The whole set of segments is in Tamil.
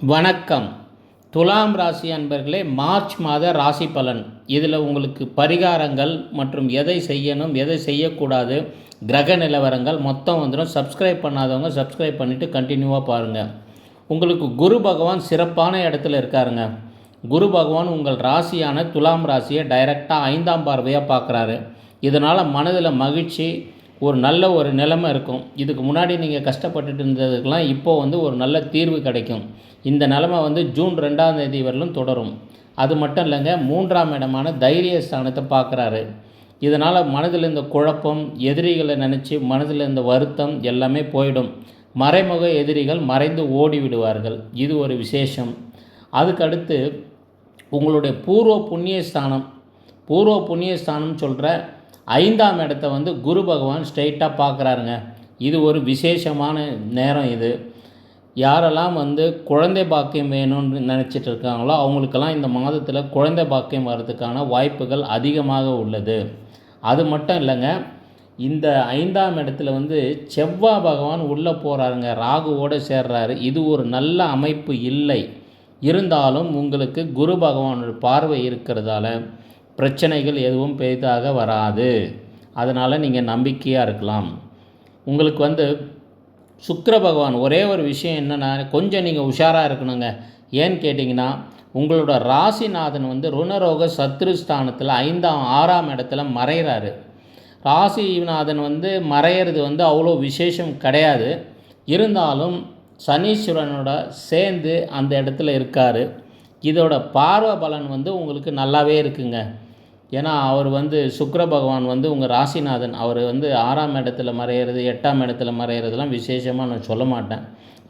வணக்கம். துலாம் ராசி அன்பர்களே, மார்ச் மாத ராசி பலன். இதில் உங்களுக்கு பரிகாரங்கள் மற்றும் எதை செய்யணும், எதை செய்யக்கூடாது, கிரக நிலவரங்கள் மொத்தம் வந்துடும். சப்ஸ்கிரைப் பண்ணாதவங்க சப்ஸ்கிரைப் பண்ணிவிட்டு கண்டினியூவாக பாருங்கள். உங்களுக்கு குரு பகவான் சிறப்பான இடத்துல இருக்காருங்க. குரு பகவான் உங்கள் ராசியான துலாம் ராசியை டைரெக்டாக 5ஆம் பார்வையாக பார்க்குறாரு. இதனால் மனதில் மகிழ்ச்சி, ஒரு நல்ல ஒரு நிலைமை இருக்கும். இதுக்கு முன்னாடி நீங்கள் கஷ்டப்பட்டுட்டு இருந்ததுக்கெல்லாம் இப்போது ஒரு நல்ல தீர்வு கிடைக்கும். இந்த நிலைமை ஜூன் 2ஆம் தேதி வரலும் தொடரும். அது மட்டும் இல்லைங்க, 3ஆம் இடமான தைரிய ஸ்தானத்தை பார்க்குறாரு. இதனால் மனதில் இந்த குழப்பம், எதிரிகளை நினச்சி மனதில் இந்த வருத்தம் எல்லாமே போயிடும். மறைமுக எதிரிகள் மறைந்து ஓடி விடுவார்கள். இது ஒரு விசேஷம். அதுக்கடுத்து உங்களுடைய பூர்வ புண்ணிய ஸ்தானம் சொல்கிற 5ஆம் இடத்தை குரு பகவான் ஸ்ட்ரெயிட்டாக பார்க்குறாருங்க. இது ஒரு விசேஷமான நேரம். இது யாரெல்லாம் குழந்தை பாக்கியம் வேணும்னு நினச்சிட்டு இருக்காங்களோ அவங்களுக்கெல்லாம் இந்த மாதத்தில் குழந்தை பாக்கியம் வர்றதுக்கான வாய்ப்புகள் அதிகமாக உள்ளது. அது மட்டும் இல்லைங்க, இந்த 5ஆம் இடத்துல செவ்வாய் பகவான் உள்ளே போகிறாருங்க, ராகுவோடு சேர்றாரு. இது ஒரு நல்ல அமைப்பு இல்லை. இருந்தாலும் உங்களுக்கு குரு பகவானோட பார்வை இருக்கிறதால பிரச்சனைகள் எதுவும் பெரிதாக வராது. அதனால் நீங்கள் நம்பிக்கையாக இருக்கலாம். உங்களுக்கு சுக்கிர பகவான் ஒரே ஒரு விஷயம் என்னென்னா, கொஞ்சம் நீங்கள் உஷாராக இருக்கணுங்க. ஏன்னு கேட்டிங்கன்னா, உங்களோட ராசிநாதன் ருணரோக சத்ருஸ்தானத்தில் 6ஆம் இடத்துல மறைகிறாரு. ராசிநாதன் மறையிறது அவ்வளோ விசேஷம் கிடையாது. இருந்தாலும் சனீஸ்வரனோட சேர்ந்து அந்த இடத்துல இருக்கார். இதோட பார்வை பலன் உங்களுக்கு நல்லாவே இருக்குங்க. ஏன்னா அவர் சுக்கிர பகவான் உங்கள் ராசிநாதன். அவர் 6ஆம் இடத்துல மறையிறது, 8ஆம் இடத்துல மறையிறதுலாம் விசேஷமாக நான் சொல்ல மாட்டேன்.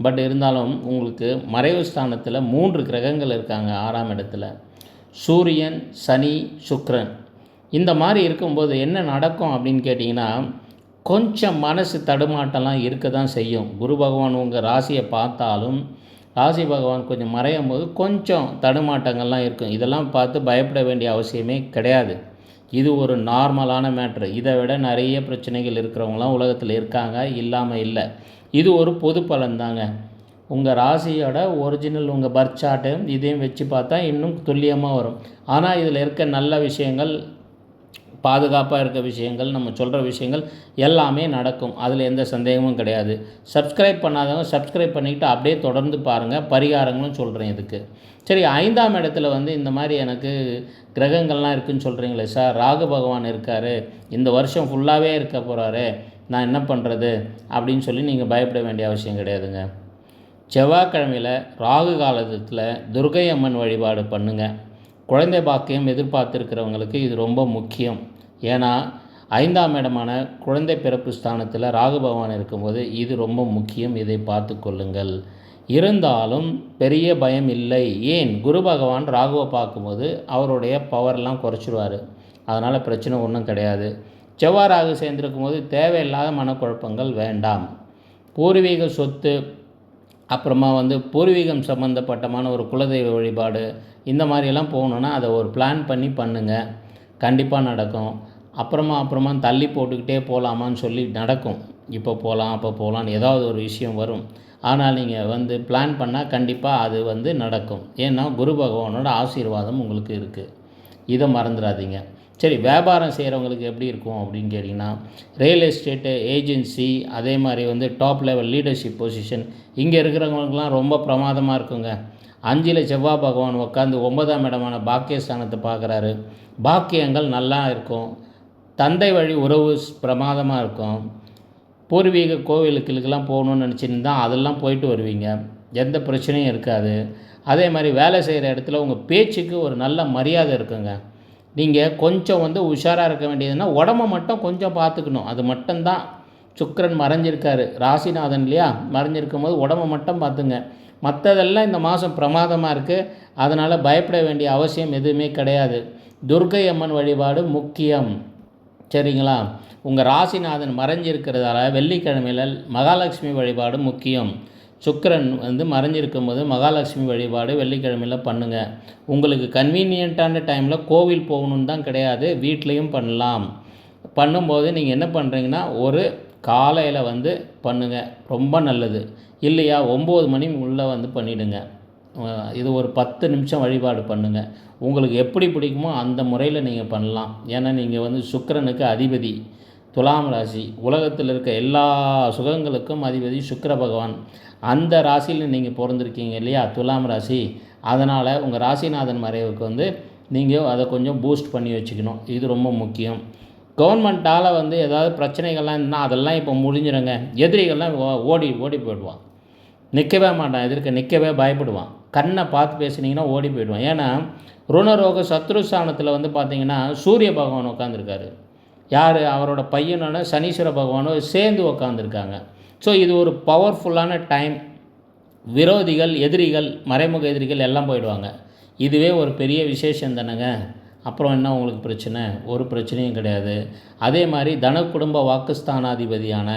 பட் இருந்தாலும் உங்களுக்கு மறைவு ஸ்தானத்தில் 3 கிரகங்கள் இருக்காங்க 6ஆம் இடத்துல. சூரியன், சனி, சுக்கிரன். இந்த மாதிரி இருக்கும்போது என்ன நடக்கும் அப்படின்னு கேட்டிங்கன்னா, கொஞ்சம் மனசு தடுமாட்டம்லாம் இருக்க தான் செய்யும். குரு பகவான் உங்கள் ராசியை பார்த்தாலும் ராசி பகவான் கொஞ்சம் மறையும் போது கொஞ்சம் தடுமாட்டங்கள்லாம் இருக்கும். இதெல்லாம் பார்த்து பயப்பட வேண்டிய அவசியமே கிடையாது. இது ஒரு நார்மலான மேட்ரு. இதை விட நிறைய பிரச்சனைகள் இருக்கிறவங்களாம் உலகத்தில் இருக்காங்க, இல்லாமல் இல்லை. இது ஒரு பொது பலன் தாங்க. உங்கள் ராசியோட ஒரிஜினல் உங்கள் பர்த் சார்ட்டு இதையும் வச்சு பார்த்தா இன்னும் துல்லியமாக வரும். ஆனால் இதில் இருக்க நல்ல விஷயங்கள், பாதுகாப்பாக இருக்க விஷயங்கள், நம்ம சொல்கிற விஷயங்கள் எல்லாமே நடக்கும். அதில் எந்த சந்தேகமும் கிடையாது. சப்ஸ்கிரைப் பண்ணாதவங்க சப்ஸ்கிரைப் பண்ணிக்கிட்டு அப்படியே தொடர்ந்து பாருங்கள். பரிகாரங்களும் சொல்கிறேன் இதுக்கு. சரி, 5ஆம் இடத்துல இந்த மாதிரி எனக்கு கிரகங்கள்லாம் இருக்குதுன்னு சொல்கிறீங்களே சார், ராகு பகவான் இருக்கார், இந்த வருஷம் ஃபுல்லாகவே இருக்க போகிறாரு, நான் என்ன பண்ணுறது அப்படின்னு சொல்லி நீங்கள் பயப்பட வேண்டிய அவசியம் கிடையாதுங்க. செவ்வாய்க்கிழமையில் ராகு காலத்தில் துர்க்கை அம்மன் வழிபாடு பண்ணுங்கள். குழந்தை பாக்கியம் எதிர்பார்த்துருக்கிறவங்களுக்கு இது ரொம்ப முக்கியம். ஏன்னா 5ஆம் இடமான குழந்தை பிறப்பு ஸ்தானத்தில் ராகு பகவான் இருக்கும்போது இது ரொம்ப முக்கியம். இதை பார்த்து கொள்ளுங்கள். இருந்தாலும் பெரிய பயம் இல்லை. ஏன், குரு பகவான் ராகுவை பார்க்கும்போது அவருடைய பவர்லாம் குறைச்சிடுவார். அதனால் பிரச்சனை ஒன்றும் கிடையாது. செவ்வாய் ராகு சேர்ந்துருக்கும் போது தேவையில்லாத மனக்குழப்பங்கள் வேண்டாம். பூர்வீக சொத்து, அப்புறமா பூர்வீகம் சம்மந்தப்பட்டமான ஒரு குலதெய்வ வழிபாடு, இந்த மாதிரியெல்லாம் போகணுன்னா அதை ஒரு பிளான் பண்ணி பண்ணுங்கள். கண்டிப்பாக நடக்கும். அப்புறமா தள்ளி போட்டுக்கிட்டே போகலாமான்னு சொல்லி நடக்கும். இப்போ போகலாம் அப்போ போகலான்னு ஏதாவது ஒரு விஷயம் வரும். ஆனால் நீங்கள் பிளான் பண்ணால் கண்டிப்பாக அது நடக்கும். ஏன்னா குரு பகவானோட ஆசீர்வாதம் உங்களுக்கு இருக்குது. இதை மறந்துடாதீங்க. சரி, வியாபாரம் செய்கிறவங்களுக்கு எப்படி இருக்கும் அப்படின்னு கேட்டிங்கன்னா, ரியல் எஸ்டேட்டு, ஏஜென்சி, அதே மாதிரி டாப் லெவல் லீடர்ஷிப் பொசிஷன் இங்கே இருக்கிறவங்களுக்குலாம் ரொம்ப பிரமாதமாக இருக்குங்க. 5ல் செவ்வாய் பகவான் உட்காந்து 9ஆம் இடமான பாக்கியஸ்தானத்தை பார்க்குறாரு. பாக்கியங்கள் நல்லா இருக்கும். தந்தை வழி உறவு பிரமாதமாக இருக்கும். பூர்வீக கோவிலுக்கெல்லாம் போகணுன்னு நினச்சிருந்தா அதெல்லாம் போயிட்டு வருவீங்க. எந்த பிரச்சனையும் இருக்காது. அதே மாதிரி வேலை செய்கிற இடத்துல உங்கள் பேச்சுக்கு ஒரு நல்ல மரியாதை இருக்குங்க. நீங்கள் கொஞ்சம் உஷாராக இருக்க வேண்டியதுன்னா உடம்பை மட்டும் கொஞ்சம் பார்த்துக்கணும். அது மட்டும்தான். சுக்கிரன் மறைஞ்சிருக்காரு, ராசிநாதன் இல்லையா, மறைஞ்சிருக்கும் போது உடம்பை மட்டும் பார்த்துங்க. மற்றதெல்லாம் இந்த மாதம் பிரமாதமாக இருக்குது. அதனால் பயப்பட வேண்டிய அவசியம் எதுவுமே கிடையாது. துர்க்கை அம்மன் வழிபாடு முக்கியம். சரிங்களா? உங்கள் ராசிநாதன் மறைஞ்சிருக்கிறதால வெள்ளிக்கிழமையில் மகாலட்சுமி வழிபாடு முக்கியம். சுக்கிரன் மறைஞ்சிருக்கும் போது மகாலட்சுமி வழிபாடு வெள்ளிக்கிழமையில் பண்ணுங்கள். உங்களுக்கு கன்வீனியண்ட்டான டைமில் கோவில் போகணுன்னு தான் கிடையாது, வீட்லேயும் பண்ணலாம். பண்ணும்போது நீங்கள் என்ன பண்ணுறீங்கன்னா, ஒரு காலையில் பண்ணுங்கள், ரொம்ப நல்லது. இல்லையா 9 மணி உள்ளே பண்ணிவிடுங்க. இது ஒரு 10 நிமிஷம் வழிபாடு பண்ணுங்கள். உங்களுக்கு எப்படி பிடிக்குமோ அந்த முறையில் நீங்கள் பண்ணலாம். ஏன்னா நீங்கள் வந்து சுக்கிரனுக்கு அதிபதி, துலாம் ராசி, உலகத்தில் இருக்க எல்லா சுகங்களுக்கும் அதிபதி சுக்கிர பகவான். அந்த ராசியில் நீங்கள் பிறந்திருக்கீங்க இல்லையா, துலாம் ராசி. அதனால் உங்கள் ராசிநாதன் மறைவுக்கு வந்து நீங்கள் அதை கொஞ்சம் பூஸ்ட் பண்ணி வச்சுக்கணும். இது ரொம்ப முக்கியம். கவர்மெண்ட்டால் வந்து ஏதாவது பிரச்சனைகள்லாம் இருந்தால் அதெல்லாம் இப்போ முடிஞ்சிடுங்க. எதிரிகள்லாம் ஓடி போயிடுவான், நிற்கவே மாட்டான், எதிர்க்க நிற்கவே பயப்படுவான். கண்ணை பார்த்து பேசுனீங்கன்னா ஓடி போயிடுவான். ஏன்னா ருணரோக சத்ருஸ்தானத்தில் வந்து பார்த்திங்கன்னா சூரிய பகவான் உட்காந்துருக்காரு. யார்? அவரோட பையனோட சனீஸ்வர பகவானோட சேர்ந்து உட்காந்துருக்காங்க. ஸோ இது ஒரு பவர்ஃபுல்லான டைம். விரோதிகள், எதிரிகள், மறைமுக எதிரிகள் எல்லாம் போயிடுவாங்க. இதுவே ஒரு பெரிய விசேஷம் தானேங்க. அப்புறம் என்ன உங்களுக்கு பிரச்சனை? ஒரு பிரச்சனையும் கிடையாது. அதே மாதிரி தன குடும்ப வாக்குஸ்தானாதிபதியான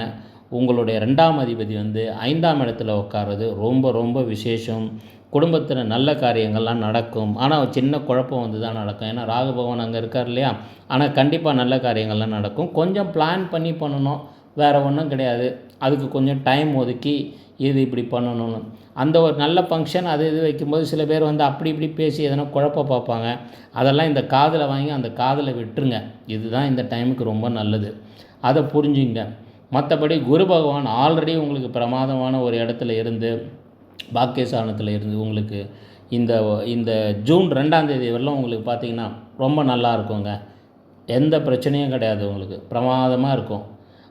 உங்களுடைய 2ஆம் அதிபதி வந்து 5ஆம் இடத்துல உட்கார்றது ரொம்ப ரொம்ப விசேஷம். குடும்பத்தில் நல்ல காரியங்கள்லாம் நடக்கும். ஆனால் சின்ன குழப்பம் வந்து தான் நடக்கும். ஏன்னா ராகு பகவான் அங்கே இருக்கார் இல்லையா. ஆனால் கண்டிப்பாக நல்ல காரியங்கள்லாம் நடக்கும். கொஞ்சம் பிளான் பண்ணி பண்ணணும், வேறு ஒன்றும் கிடையாது. அதுக்கு கொஞ்சம் டைம் ஒதுக்கி இது இப்படி பண்ணணும்னு அந்த ஒரு நல்ல ஃபங்க்ஷன் அது இது வைக்கும்போது சில பேர் வந்து அப்படி இப்படி பேசி எதனா குழப்ப பார்ப்பாங்க. அதெல்லாம் இந்த காதில் வாங்கி அந்த காதில் விட்டுருங்க. இதுதான் இந்த டைமுக்கு ரொம்ப நல்லது. அதை புரிஞ்சுங்க. மற்றபடி குரு பகவான் ஆல்ரெடி உங்களுக்கு பிரமாதமான ஒரு இடத்துல இருந்து, பாக்கியஸ்தானத்தில் இருந்து உங்களுக்கு இந்த ஜூன் 2ஆம் தேதி வரலாம் உங்களுக்கு பார்த்திங்கன்னா ரொம்ப நல்லா இருக்குங்க. எந்த பிரச்சனையும் கிடையாது, உங்களுக்கு பிரமாதமாக இருக்கும்.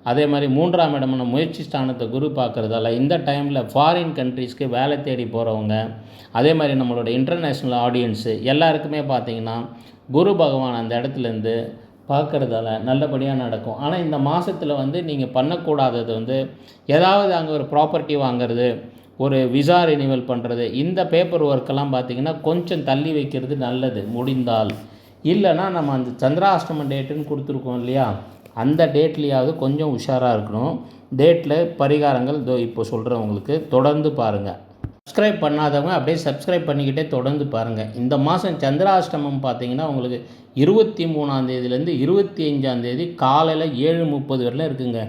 அதே மாதிரி 3ஆம் இடமான முயற்சி ஸ்தானத்தை குரு பார்க்குறதால இந்த டைமில் ஃபாரின் கண்ட்ரீஸ்க்கு வேலை தேடி போகிறவங்க, அதே மாதிரி நம்மளோட இன்டர்நேஷ்னல் ஆடியன்ஸு எல்லாருக்குமே பார்த்திங்கன்னா குரு பகவான் அந்த இடத்துலேருந்து பார்க்குறதால நல்லபடியாக நடக்கும். ஆனால் இந்த மாதத்தில் வந்து நீங்கள் பண்ணக்கூடாதது வந்து ஏதாவது அங்கே ஒரு ப்ராப்பர்ட்டி வாங்கிறது, ஒரு விசா ரினிவல் பண்ணுறது, இந்த பேப்பர் ஒர்க்கெல்லாம் பார்த்திங்கன்னா கொஞ்சம் தள்ளி வைக்கிறது நல்லது முடிந்தால். இல்லைனா நம்ம அந்த சந்திராஷ்டம டேட்டுன்னு கொடுத்துருக்கோம் இல்லையா, அந்த டேட்லேயாவது கொஞ்சம் உஷாராக இருக்கணும். டேட்டில் பரிகாரங்கள் இப்போ சொல்கிறவங்களுக்கு தொடர்ந்து பாருங்கள். சப்ஸ்கிரைப் பண்ணாதவங்க அப்படியே சப்ஸ்கிரைப் பண்ணிக்கிட்டே தொடர்ந்து பாருங்கள். இந்த மாதம் சந்திராஷ்டமம் பார்த்திங்கன்னா உங்களுக்கு 23ஆம் தேதியிலேருந்து 25ஆம் தேதி காலையில் 7:30 வரலாம் இருக்குங்க.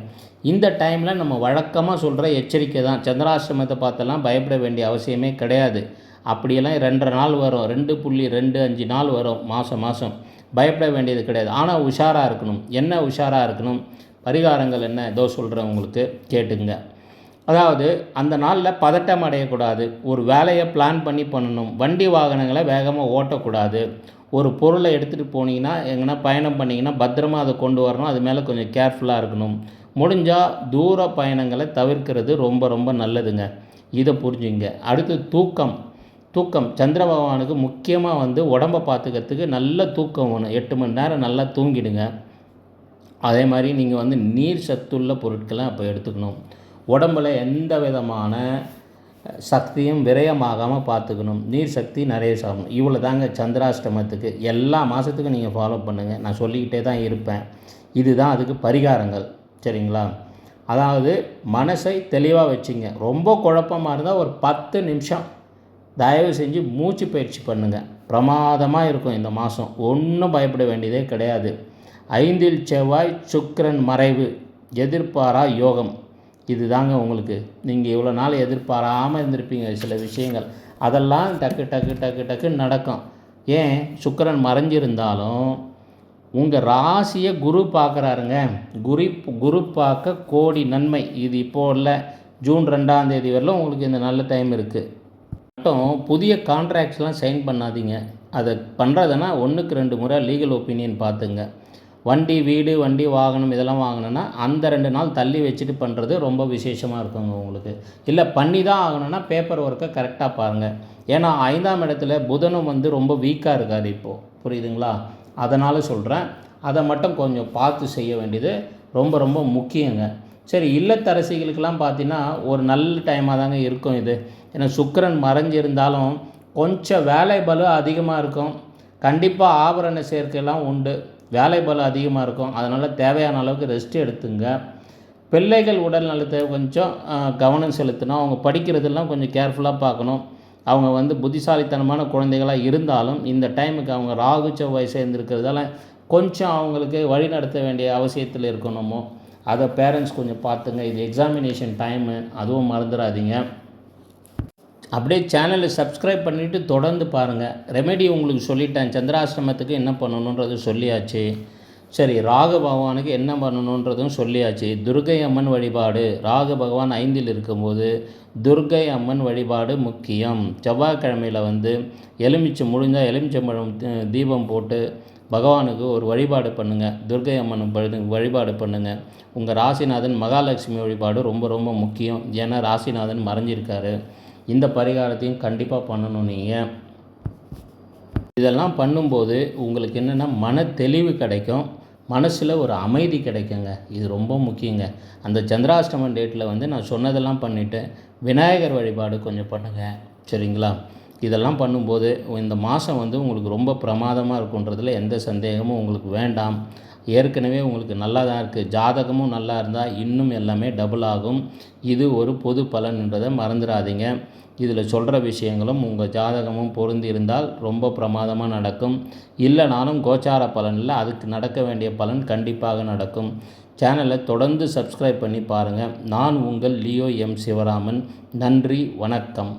இந்த டைமில் நம்ம வழக்கமாக சொல்கிற எச்சரிக்கை தான். சந்திராஷ்டமத்தை பார்த்தெல்லாம் பயப்பட வேண்டிய அவசியமே கிடையாது. அப்படியெல்லாம் 2.5 நாள் வரும், 2.25 நாள் வரும் மாதம். பயப்பட வேண்டியது கிடையாது. ஆனால் உஷாராக இருக்கணும். என்ன உஷாராக இருக்கணும்? பரிகாரங்கள் என்ன ஏதோ சொல்கிறேன் உங்களுக்கு, கேட்டுங்க. அதாவது அந்த நாளில் பதட்டம் அடையக்கூடாது. ஒரு வேலையை பிளான் பண்ணி பண்ணணும். வண்டி வாகனங்களை வேகமாக ஓட்டக்கூடாது. ஒரு பொருளை எடுத்துகிட்டு போனீங்கன்னா எங்கன்னா பயணம் பண்ணிங்கன்னா பத்திரமா அதை கொண்டு வரணும். அது மேலே கொஞ்சம் கேர்ஃபுல்லாக இருக்கணும். முடிஞ்சால் தூர பயணங்களை தவிர்க்கிறது ரொம்ப ரொம்ப நல்லதுங்க. இதை புரிஞ்சுங்க. அடுத்து தூக்கம் சந்திர பகவானுக்கு முக்கியமாக வந்து உடம்பை பார்த்துக்கிறதுக்கு நல்ல தூக்கம் வேணும். 8 மணி நேரம் நல்லா தூங்கிடுங்க. அதே மாதிரி நீங்கள் வந்து நீர் சத்துள்ள பொருட்களை அப்போ எடுத்துக்கணும். உடம்பில் எந்த விதமான சக்தியும் விரயமாகாமல் பார்த்துக்கணும். நீர் சக்தி நிறைய சாப்பிடணும். இவ்வளோ தாங்க சந்திராஷ்டமத்துக்கு. எல்லா மாதத்துக்கும் நீங்கள் ஃபாலோ பண்ணுங்கள். நான் சொல்லிக்கிட்டே தான் இருப்பேன். இதுதான் அதுக்கு பரிகாரங்கள். சரிங்களா? அதாவது மனசை தெளிவாக வச்சுங்க. ரொம்ப குழப்பமாக இருந்தால் ஒரு 10 நிமிஷம் தயவு செஞ்சு மூச்சு பயிற்சி பண்ணுங்கள். பிரமாதமாக இருக்கும் இந்த மாதம். ஒன்றும் பயப்பட வேண்டியதே கிடையாது. 5இல் செவ்வாய், சுக்கிரன் மறைவு, எதிர்பாரா யோகம். இது தாங்க உங்களுக்கு. நீங்கள் இவ்வளோ நாள் எதிர்பாராமல் இருந்திருப்பீங்க சில விஷயங்கள், அதெல்லாம் டக்குன்னு நடக்கும். ஏன்? சுக்கிரன் மறைஞ்சிருந்தாலும் உங்கள் ராசியை குரு பார்க்குறாருங்க. குரு பார்க்க கோடி நன்மை. இது இப்போது இல்லை, ஜூன் 2ஆம் தேதி வரலும் உங்களுக்கு இந்த நல்ல டைம் இருக்குது. மட்டும் புதிய கான்ட்ராக்ட்ஸ்லாம் சைன் பண்ணாதீங்க. அதை பண்ணுறதுனா 1க்கு 2 முறை லீகல் ஒப்பீனியன் பார்த்துங்க. வண்டி, வீடு, வண்டி வாகனம் இதெல்லாம் வாங்கினோன்னா அந்த 2 நாள் தள்ளி வச்சுட்டு பண்ணுறது ரொம்ப விசேஷமாக இருக்குங்க உங்களுக்கு. இல்லை பண்ணி தான் ஆகணும்னா பேப்பர் ஒர்க்கை கரெக்டாக பாருங்கள். ஏன்னா 5ஆம் இடத்துல புதனும் வந்து ரொம்ப வீக்காக இருக்காது இப்போது, புரியுதுங்களா? அதனால் சொல்கிறேன். அதை மட்டும் கொஞ்சம் பார்த்து செய்ய வேண்டியது ரொம்ப ரொம்ப முக்கியங்க. சரி, இல்லத்தரசிகளுக்கெல்லாம் பார்த்தீங்கன்னா ஒரு நல்ல டைமாக தாங்க இருக்கும் இது. ஏன்னா சுக்கிரன் மறைஞ்சிருந்தாலும் கொஞ்சம் வேலை பளு அதிகமாக இருக்கும். கண்டிப்பாக ஆபரண சேர்க்கையெல்லாம் உண்டு. வேலை பளு அதிகமாக இருக்கும். அதனால் தேவையான அளவுக்கு ரெஸ்ட் எடுத்துங்க. பிள்ளைகள் உடல் நலத்தை கொஞ்சம் கவனம் செலுத்தணும். அவங்க படிக்கிறதெல்லாம் கொஞ்சம் கேர்ஃபுல்லாக பார்க்கணும். அவங்க வந்து புத்திசாலித்தனமான குழந்தைகளாக இருந்தாலும் இந்த டைமுக்கு அவங்க ராகு செவ்வாய் சேர்ந்துருக்கிறதால கொஞ்சம் அவங்களுக்கு வழி நடத்த வேண்டிய அவசியத்தில் இருக்கணுமோ, அதை பேரண்ட்ஸ் கொஞ்சம் பார்த்துங்க. இது எக்ஸாமினேஷன் டைமு, அதுவும் மறந்துடாதீங்க. அப்படியே சேனலை சப்ஸ்கிரைப் பண்ணிவிட்டு தொடர்ந்து பாருங்கள். ரெமெடி உங்களுக்கு சொல்லிட்டேன். சந்திராஷ்டமத்துக்கு என்ன பண்ணணுன்றது சொல்லியாச்சு. சரி, ராகு பகவானுக்கு என்ன பண்ணணுன்றதும் சொல்லியாச்சு. துர்க்கை அம்மன் வழிபாடு. ராகு பகவான் 5இல் இருக்கும்போது துர்க்கை அம்மன் வழிபாடு முக்கியம். செவ்வாய்க்கிழமையில் எலுமிச்சை முடிஞ்சால் எலுமிச்சம்பழம் தீபம் போட்டு பகவானுக்கு ஒரு வழிபாடு பண்ணுங்கள். துர்க்கை அம்மன் வழிபாடு பண்ணுங்கள். உங்கள் ராசிநாதன் மகாலட்சுமி வழிபாடு ரொம்ப ரொம்ப முக்கியம். ஏன்னா ராசிநாதன் மறைஞ்சிருக்காரு. இந்த பரிகாரத்தையும் கண்டிப்பாக பண்ணணும். நீங்கள் இதெல்லாம் பண்ணும்போது உங்களுக்கு என்னென்னா மன தெளிவு கிடைக்கும், மனசில் ஒரு அமைதி கிடைக்குங்க. இது ரொம்ப முக்கியங்க. அந்த சந்திராஷ்டமம் டேட்டில் நான் சொன்னதெல்லாம் பண்ணிவிட்டு விநாயகர் வழிபாடு கொஞ்சம் பண்ணுங்கள். சரிங்களா? இதெல்லாம் பண்ணும்போது இந்த மாதம் உங்களுக்கு ரொம்ப பிரமாதமாக இருக்குன்றதில் எந்த சந்தேகமும் உங்களுக்கு வேண்டாம். ஏற்கனவே உங்களுக்கு நல்லா தான் இருக்குது. ஜாதகமும் நல்லா இருந்தால் இன்னும் எல்லாமே டபுள் ஆகும். இது ஒரு பொது பலன் என்பதை மறந்துடாதீங்க. இதில் சொல்கிற விஷயங்களும் உங்கள் ஜாதகமும் பொருந்தி இருந்தால் ரொம்ப பிரமாதமாக நடக்கும். இல்லைனாலும் கோச்சார பலனில் அதுக்கு நடக்க வேண்டிய பலன் கண்டிப்பாக நடக்கும். சேனலை தொடர்ந்து சப்ஸ்கிரைப் பண்ணி பாருங்கள். நான் உங்கள் லியோ எம் சிவராமன். நன்றி, வணக்கம்.